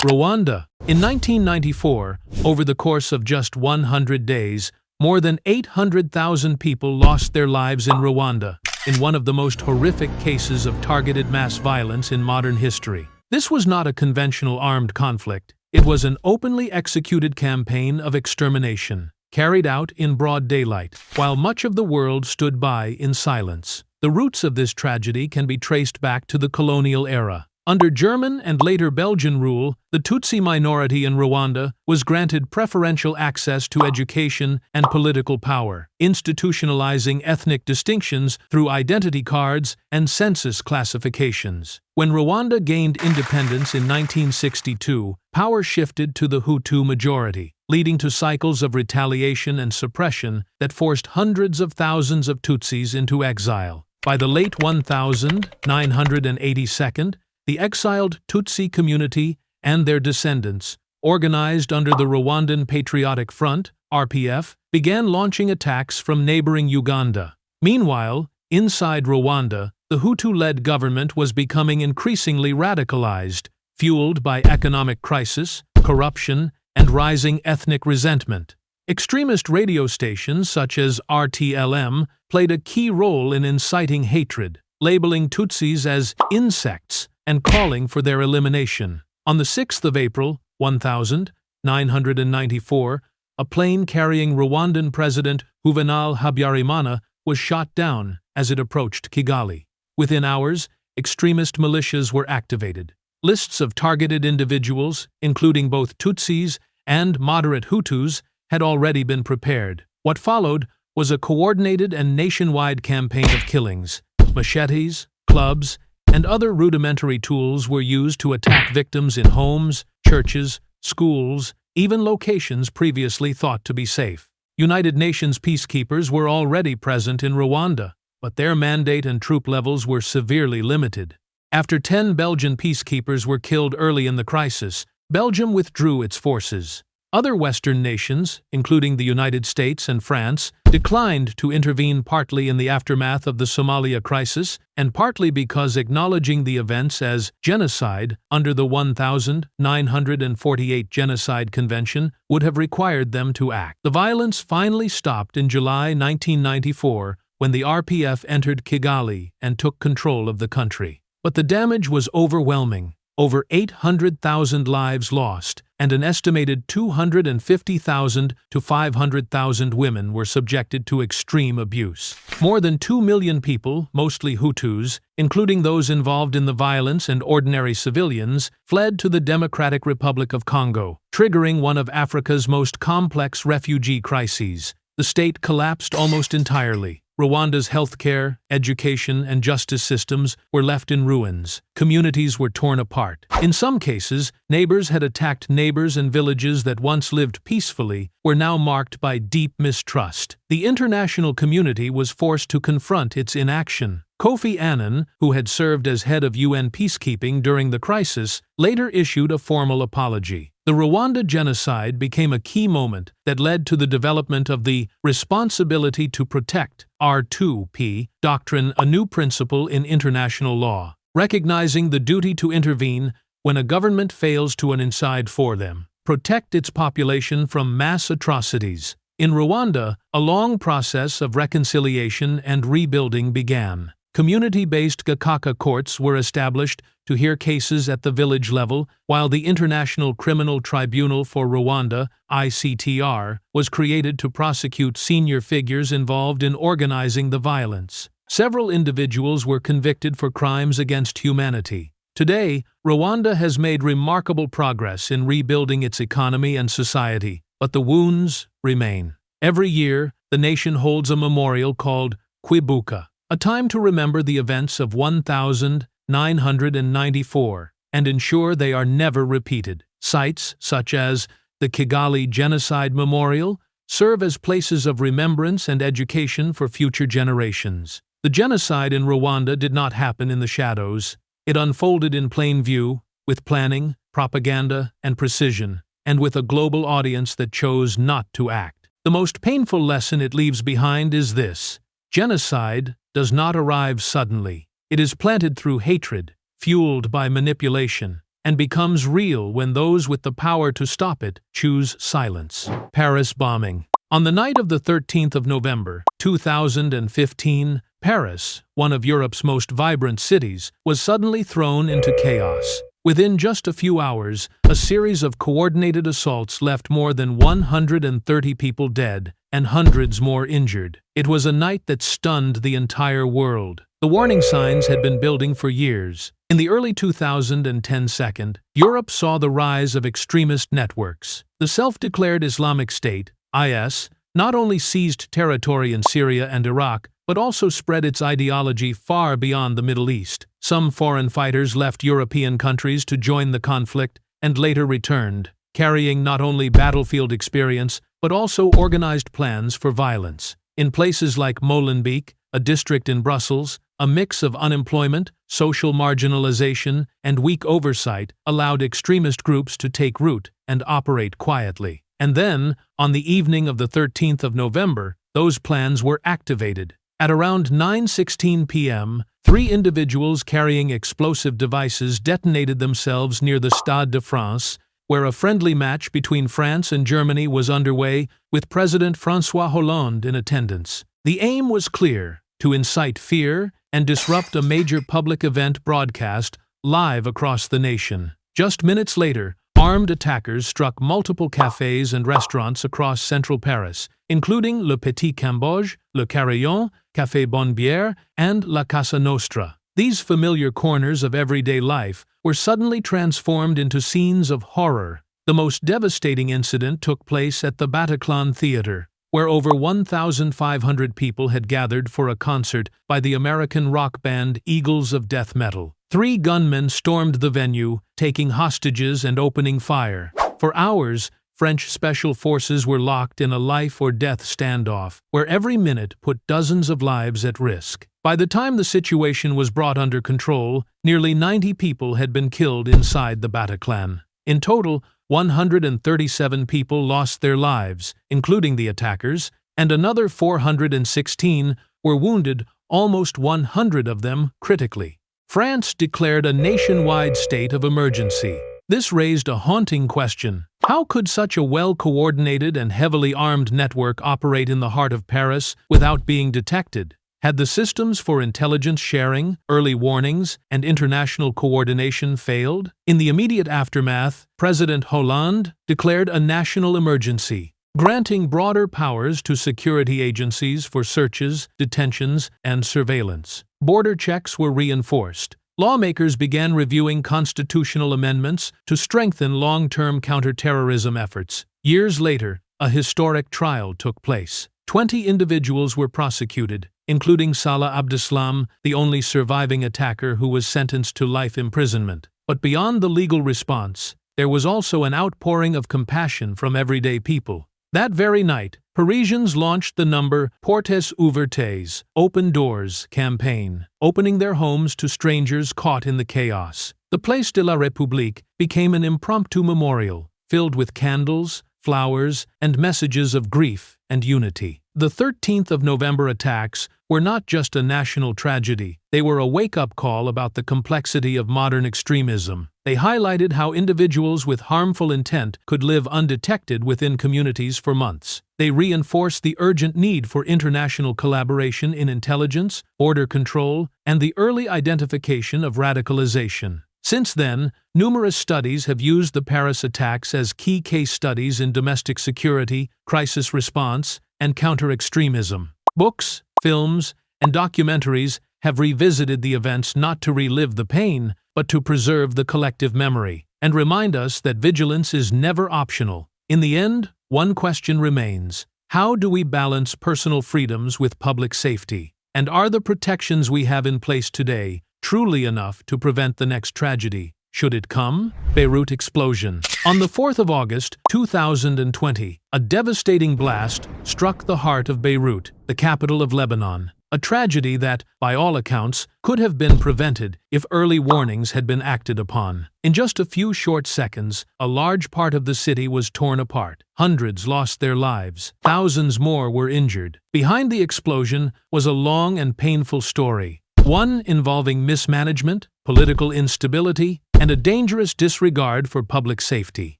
Rwanda. In 1994, over the course of just 100 days, more than 800,000 people lost their lives in Rwanda, in one of the most horrific cases of targeted mass violence in modern history. This was not a conventional armed conflict. It was an openly executed campaign of extermination, carried out in broad daylight, while much of the world stood by in silence. The roots of this tragedy can be traced back to the colonial era. Under German and later Belgian rule, the Tutsi minority in Rwanda was granted preferential access to education and political power, institutionalizing ethnic distinctions through identity cards and census classifications. When Rwanda gained independence in 1962, power shifted to the Hutu majority, leading to cycles of retaliation and suppression that forced hundreds of thousands of Tutsis into exile. By the late 1982, the exiled Tutsi community and their descendants, organized under the Rwandan Patriotic Front (RPF), began launching attacks from neighboring Uganda. Meanwhile, inside Rwanda, the Hutu-led government was becoming increasingly radicalized, fueled by economic crisis, corruption, and rising ethnic resentment. Extremist radio stations such as RTLM played a key role in inciting hatred, labeling Tutsis as insects and calling for their elimination. On the 6th of April, 1994, a plane carrying Rwandan President Juvenal Habyarimana was shot down as it approached Kigali. Within hours, extremist militias were activated. Lists of targeted individuals, including both Tutsis and moderate Hutus, had already been prepared. What followed was a coordinated and nationwide campaign of killings. Machetes, clubs, and other rudimentary tools were used to attack victims in homes, churches, schools, even locations previously thought to be safe. United Nations peacekeepers were already present in Rwanda, but their mandate and troop levels were severely limited. After 10 Belgian peacekeepers were killed early in the crisis, Belgium withdrew its forces. Other Western nations, including the United States and France, declined to intervene, partly in the aftermath of the Somalia crisis and partly because acknowledging the events as genocide under the 1948 Genocide Convention would have required them to act. The violence finally stopped in July 1994 when the RPF entered Kigali and took control of the country. But the damage was overwhelming. Over 800,000 lives lost, and an estimated 250,000 to 500,000 women were subjected to extreme abuse. More than 2 million people, mostly Hutus, including those involved in the violence and ordinary civilians, fled to the Democratic Republic of Congo, triggering one of Africa's most complex refugee crises. The state collapsed almost entirely. Rwanda's healthcare, education, and justice systems were left in ruins. Communities were torn apart. In some cases, neighbors had attacked neighbors, and villages that once lived peacefully were now marked by deep mistrust. The international community was forced to confront its inaction. Kofi Annan, who had served as head of UN peacekeeping during the crisis, later issued a formal apology. The Rwanda genocide became a key moment that led to the development of the Responsibility to Protect (R2P) doctrine, a new principle in international law, recognizing the duty to intervene when a government fails to incide for them, protect its population from mass atrocities. In Rwanda, a long process of reconciliation and rebuilding began. Community-based Gakaka courts were established to hear cases at the village level, while the International Criminal Tribunal for Rwanda (ICTR) was created to prosecute senior figures involved in organizing the violence. Several individuals were convicted for crimes against humanity. Today, Rwanda has made remarkable progress in rebuilding its economy and society, but the wounds remain. Every year, the nation holds a memorial called Kwibuka, a time to remember the events of 1994 and ensure they are never repeated. Sites such as the Kigali Genocide Memorial serve as places of remembrance and education for future generations. The genocide in Rwanda did not happen in the shadows. It unfolded in plain view, with planning, propaganda, and precision, and with a global audience that chose not to act. The most painful lesson it leaves behind is this: genocide does not arrive suddenly. It is planted through hatred, fueled by manipulation, and becomes real when those with the power to stop it choose silence. Paris bombing. On the night of the 13th of November, 2015, Paris, one of Europe's most vibrant cities, was suddenly thrown into chaos. Within just a few hours, a series of coordinated assaults left more than 130 people dead and hundreds more injured. It was a night that stunned the entire world. The warning signs had been building for years. In the early 2010s, Europe saw the rise of extremist networks. The self-declared Islamic State, IS, not only seized territory in Syria and Iraq, but also spread its ideology far beyond the Middle East. Some foreign fighters left European countries to join the conflict and later returned, carrying not only battlefield experience, but also organized plans for violence. In places like Molenbeek, a district in Brussels, a mix of unemployment, social marginalization, and weak oversight allowed extremist groups to take root and operate quietly. And then, on the evening of the 13th of November, those plans were activated. At around 9:16 p.m., 3 individuals carrying explosive devices detonated themselves near the Stade de France, where a friendly match between France and Germany was underway, with President François Hollande in attendance. The aim was clear: to incite fear and disrupt a major public event broadcast live across the nation. Just minutes later, armed attackers struck multiple cafes and restaurants across central Paris, including Le Petit Cambodge, Le Carillon, Café Bonne-Bière, and La Casa Nostra. These familiar corners of everyday life were suddenly transformed into scenes of horror. The most devastating incident took place at the Bataclan Theater, where over 1,500 people had gathered for a concert by the American rock band Eagles of Death Metal. 3 gunmen stormed the venue, taking hostages and opening fire. For hours, French special forces were locked in a life-or-death standoff, where every minute put dozens of lives at risk. By the time the situation was brought under control, nearly 90 people had been killed inside the Bataclan. In total, 137 people lost their lives, including the attackers, and another 416 were wounded, almost 100 of them critically. France declared a nationwide state of emergency. This raised a haunting question. How could such a well-coordinated and heavily armed network operate in the heart of Paris without being detected? Had the systems for intelligence sharing, early warnings, and international coordination failed? In the immediate aftermath, President Hollande declared a national emergency, granting broader powers to security agencies for searches, detentions, and surveillance. Border checks were reinforced. Lawmakers began reviewing constitutional amendments to strengthen long-term counterterrorism efforts. Years later, a historic trial took place. 20 individuals were prosecuted, including Salah Abdeslam, the only surviving attacker who was sentenced to life imprisonment. But beyond the legal response, there was also an outpouring of compassion from everyday people. That very night, Parisians launched the Portes Ouvertes, Open Doors campaign, opening their homes to strangers caught in the chaos. The Place de la République became an impromptu memorial, filled with candles, flowers, and messages of grief and unity. The 13th of November attacks were not just a national tragedy, they were a wake-up call about the complexity of modern extremism. They highlighted how individuals with harmful intent could live undetected within communities for months. They reinforced the urgent need for international collaboration in intelligence, border control, and the early identification of radicalization. Since then, numerous studies have used the Paris attacks as key case studies in domestic security, crisis response, and counter-extremism. Books, films, and documentaries have revisited the events not to relive the pain, but to preserve the collective memory, and remind us that vigilance is never optional. In the end, one question remains: how do we balance personal freedoms with public safety? And are the protections we have in place today truly enough to prevent the next tragedy, should it come? Beirut explosion. On the 4th of August, 2020, a devastating blast struck the heart of Beirut, the capital of Lebanon. A tragedy that, by all accounts, could have been prevented if early warnings had been acted upon. In just a few short seconds, a large part of the city was torn apart. Hundreds lost their lives. Thousands more were injured. Behind the explosion was a long and painful story. One involving mismanagement, political instability, and a dangerous disregard for public safety.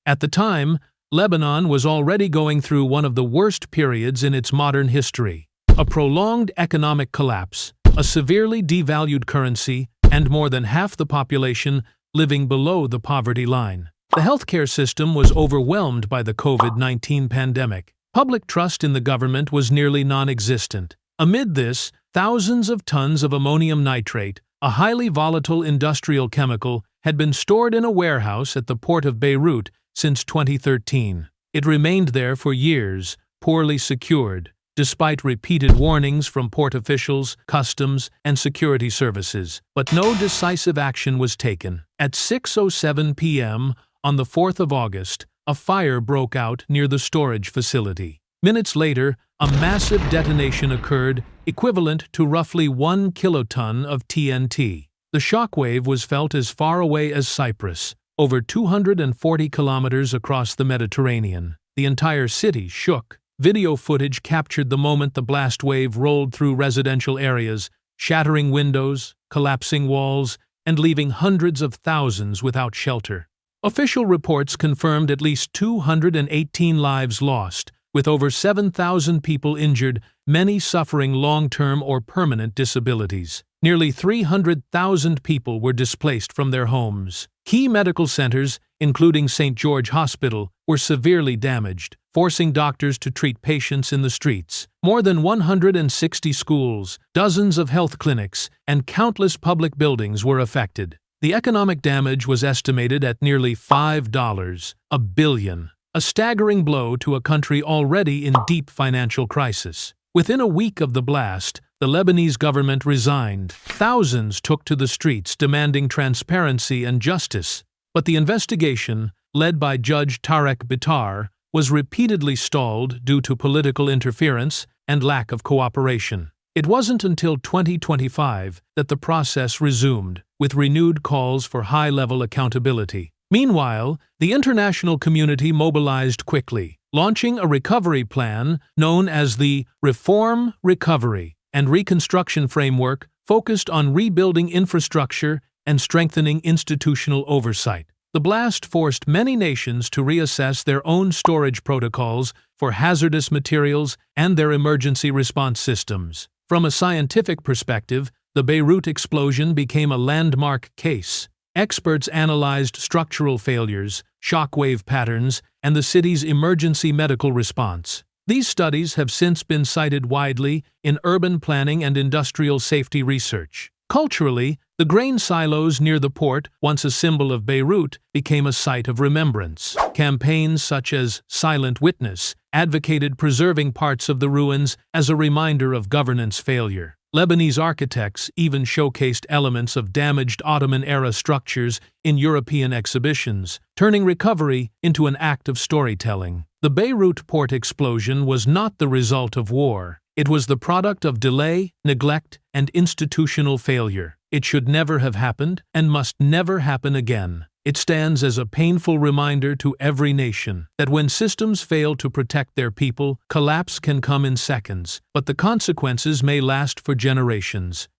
At the time, Lebanon was already going through one of the worst periods in its modern history. A prolonged economic collapse, a severely devalued currency, and more than half the population living below the poverty line. The healthcare system was overwhelmed by the COVID-19 pandemic. Public trust in the government was nearly non-existent. Amid this, thousands of tons of ammonium nitrate, a highly volatile industrial chemical, had been stored in a warehouse at the port of Beirut since 2013. It remained there for years, poorly secured, despite repeated warnings from port officials, customs, and security services. But no decisive action was taken. At 6:07 p.m. on the 4th of August, a fire broke out near the storage facility. Minutes later, a massive detonation occurred, equivalent to roughly 1 kiloton of TNT. The shockwave was felt as far away as Cyprus, over 240 kilometers across the Mediterranean. The entire city shook. Video footage captured the moment the blast wave rolled through residential areas, shattering windows, collapsing walls, and leaving hundreds of thousands without shelter. Official reports confirmed at least 218 lives lost, with over 7,000 people injured, many suffering long-term or permanent disabilities. Nearly 300,000 people were displaced from their homes. Key medical centers, including St. George Hospital, were severely damaged, forcing doctors to treat patients in the streets. More than 160 schools, dozens of health clinics, and countless public buildings were affected. The economic damage was estimated at nearly $5 billion, a staggering blow to a country already in deep financial crisis. Within a week of the blast, the Lebanese government resigned. Thousands took to the streets demanding transparency and justice. But the investigation, led by Judge Tarek Bitar, was repeatedly stalled due to political interference and lack of cooperation. It wasn't until 2025 that the process resumed, with renewed calls for high-level accountability. Meanwhile, the international community mobilized quickly, launching a recovery plan known as the Reform, Recovery, and Reconstruction Framework focused on rebuilding infrastructure and strengthening institutional oversight. The blast forced many nations to reassess their own storage protocols for hazardous materials and their emergency response systems. From a scientific perspective, the Beirut explosion became a landmark case. Experts analyzed structural failures, shockwave patterns, and the city's emergency medical response. These studies have since been cited widely in urban planning and industrial safety research. Culturally, the grain silos near the port, once a symbol of Beirut, became a site of remembrance. Campaigns such as Silent Witness advocated preserving parts of the ruins as a reminder of governance failure. Lebanese architects even showcased elements of damaged Ottoman-era structures in European exhibitions, turning recovery into an act of storytelling. The Beirut port explosion was not the result of war. It was the product of delay, neglect, and institutional failure. It should never have happened and must never happen again. It stands as a painful reminder to every nation that when systems fail to protect their people, collapse can come in seconds, but the consequences may last for generations.